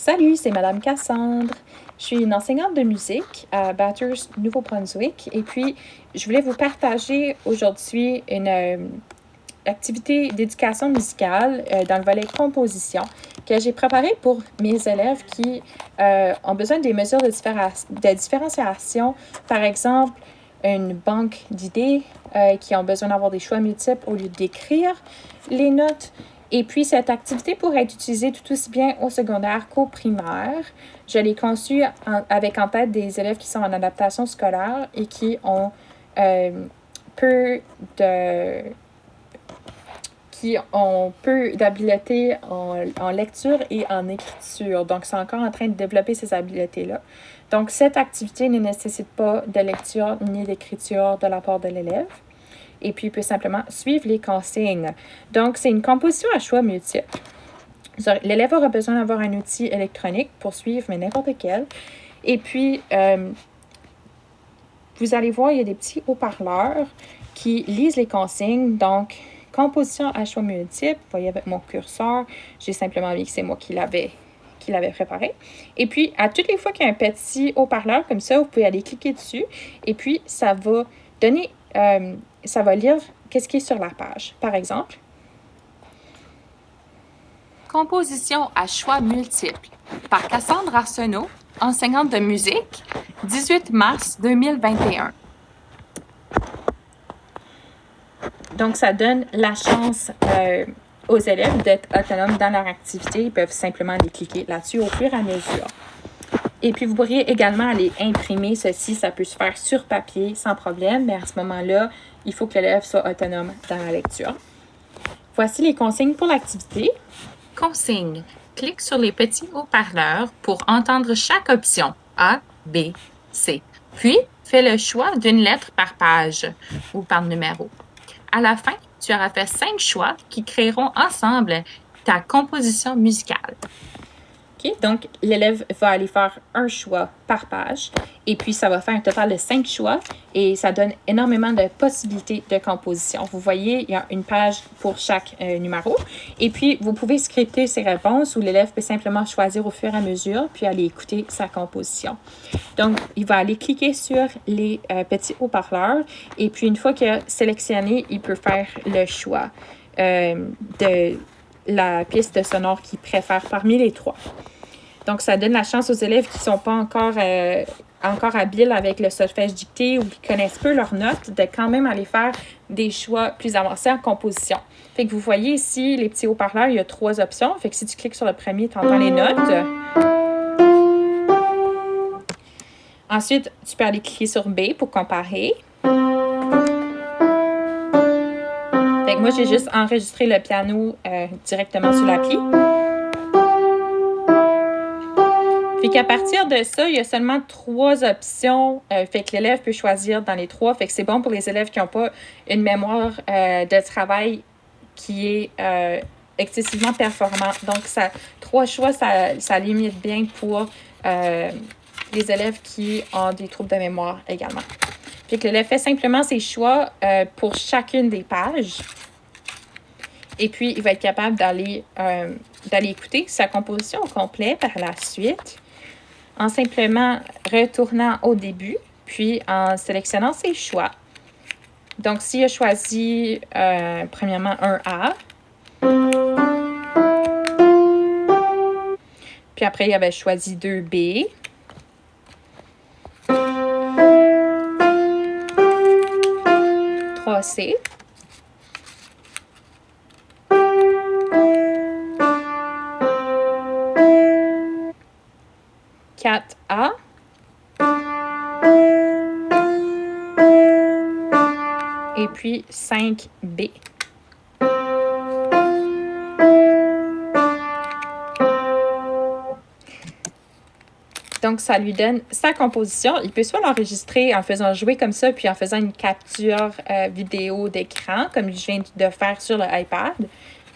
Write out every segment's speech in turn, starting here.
Salut, c'est Madame Cassandre. Je suis une enseignante de musique à Bathurst, Nouveau-Brunswick. Et puis, je voulais vous partager aujourd'hui une activité d'éducation musicale dans le volet composition que j'ai préparée pour mes élèves qui ont besoin des mesures de différenciation. Par exemple, une banque d'idées qui ont besoin d'avoir des choix multiples au lieu d'écrire les notes. Et puis, cette activité pourrait être utilisée tout aussi bien au secondaire qu'au primaire. Je l'ai conçue avec en tête des élèves qui sont en adaptation scolaire et qui ont peu d'habiletés en lecture et en écriture. Donc, c'est encore en train de développer ces habiletés-là. Donc, cette activité ne nécessite pas de lecture ni d'écriture de la part de l'élève. Et puis, il peut simplement suivre les consignes. Donc, c'est une composition à choix multiples. L'élève aura besoin d'avoir un outil électronique pour suivre, mais n'importe quel. Et puis, vous allez voir, il y a des petits haut-parleurs qui lisent les consignes. Donc, composition à choix multiples. Vous voyez avec mon curseur, j'ai simplement mis que c'est moi qui l'avais préparé. Et puis, à toutes les fois qu'il y a un petit haut-parleur comme ça, vous pouvez aller cliquer dessus. Et puis, ça va donner... ça va lire qu'est-ce qui est sur la page. Par exemple, Composition à choix multiples par Cassandre Arsenault, enseignante de musique, 18 mars 2021. Donc, ça donne la chance aux élèves d'être autonomes dans leur activité. Ils peuvent simplement aller cliquer là-dessus au fur et à mesure. Et puis, vous pourriez également aller imprimer ceci. Ça peut se faire sur papier sans problème, mais à ce moment-là, il faut que l'élève soit autonome dans la lecture. Voici les consignes pour l'activité. Consigne. Clique sur les petits haut-parleurs pour entendre chaque option A, B, C. Puis, fais le choix d'une lettre par page ou par numéro. À la fin, tu auras fait 5 choix qui créeront ensemble ta composition musicale. Okay, donc, l'élève va aller faire un choix par page et puis ça va faire un total de 5 choix et ça donne énormément de possibilités de composition. Vous voyez, il y a une page pour chaque numéro et puis vous pouvez scripter ses réponses ou l'élève peut simplement choisir au fur et à mesure puis aller écouter sa composition. Donc, il va aller cliquer sur les petits haut-parleurs et puis une fois qu'il a sélectionné, il peut faire le choix de la piste sonore qu'il préfère parmi les 3. Donc, ça donne la chance aux élèves qui ne sont pas encore habiles avec le solfège dicté ou qui connaissent peu leurs notes de quand même aller faire des choix plus avancés en composition. Fait que vous voyez ici, les petits haut-parleurs, il y a 3 options. Fait que si tu cliques sur le premier, tu entends les notes. Ensuite, tu peux aller cliquer sur B pour comparer. Fait que moi, j'ai juste enregistré le piano directement sur l'appli. Fait qu'à partir de ça, il y a seulement 3 options. Fait que l'élève peut choisir dans les 3. Fait que c'est bon pour les élèves qui n'ont pas une mémoire de travail qui est excessivement performante. Donc, 3 choix, ça limite bien pour les élèves qui ont des troubles de mémoire également. Fait que l'élève fait simplement ses choix pour chacune des pages. Et puis, il va être capable d'aller écouter sa composition au complet par la suite en simplement retournant au début, puis en sélectionnant ses choix. Donc, s'il a choisi premièrement un A, puis après, il avait choisi 2 B, 3 C, 4A, et puis 5B. Donc, ça lui donne sa composition. Il peut soit l'enregistrer en faisant jouer comme ça, puis en faisant une capture vidéo d'écran, comme je viens de faire sur le iPad,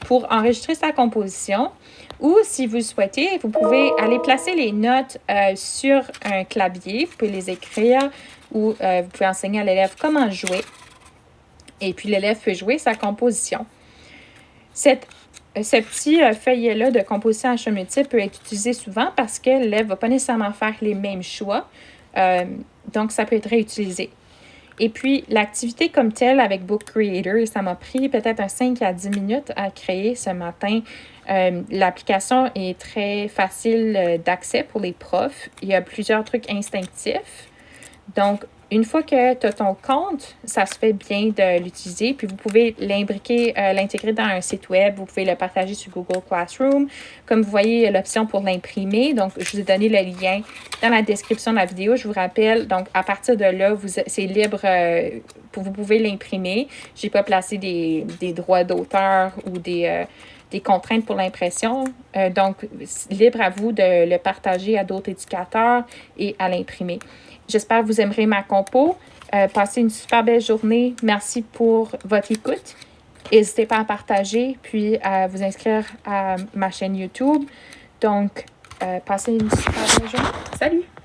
pour enregistrer sa composition. Ou, si vous le souhaitez, vous pouvez aller placer les notes sur un clavier. Vous pouvez les écrire ou vous pouvez enseigner à l'élève comment jouer. Et puis, l'élève peut jouer sa composition. Cette ce petit feuillet-là de composition à choix multiples peut être utilisé souvent parce que l'élève ne va pas nécessairement faire les mêmes choix. Donc, ça peut être réutilisé. Et puis, l'activité comme telle avec Book Creator, ça m'a pris peut-être un 5 à 10 minutes à créer ce matin. L'application est très facile d'accès pour les profs. Il y a plusieurs trucs instinctifs. Donc, une fois que tu as ton compte, ça se fait bien de l'utiliser. Puis, vous pouvez l'imbriquer, l'intégrer dans un site web. Vous pouvez le partager sur Google Classroom. Comme vous voyez, il y a l'option pour l'imprimer. Donc, je vous ai donné le lien dans la description de la vidéo. Je vous rappelle, donc, à partir de là, c'est libre. Vous pouvez l'imprimer. Je n'ai pas placé des droits d'auteur ou des contraintes pour l'impression. Donc, libre à vous de le partager à d'autres éducateurs et à l'imprimer. J'espère que vous aimerez ma compo. Passez une super belle journée. Merci pour votre écoute. N'hésitez pas à partager, puis à vous inscrire à ma chaîne YouTube. Donc, passez une super belle journée. Salut!